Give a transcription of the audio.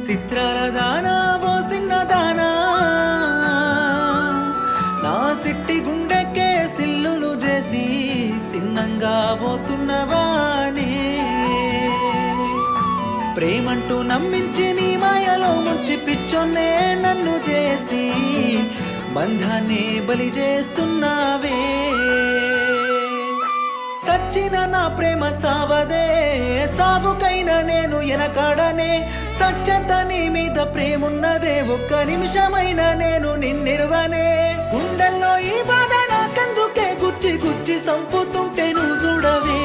చిత్రాల దానా ఓ చిన్న దానా నా సిట్టి గుండెకే సిల్లులు చేసి సిన్నంగా పోతున్నవానే ప్రేమంటూ నమ్మించి నీ మాయలో ముంచి పిచ్చోన్నే నన్ను చేసి బంధాన్ని బలి చేస్తున్నావే సచ్చిన నా ప్రేమ సావదే సావుకైనా నేను ఎనకాడనే సత్యంత నీ మీద ప్రేమున్నదే ఒక్క నిమిషమైనా నేను నిన్నిడవనే గుండెల్లో ఈ బాధ నాకెందుకే గుచ్చి గుచ్చి సంపుతుంటే నువ్వు చూడవే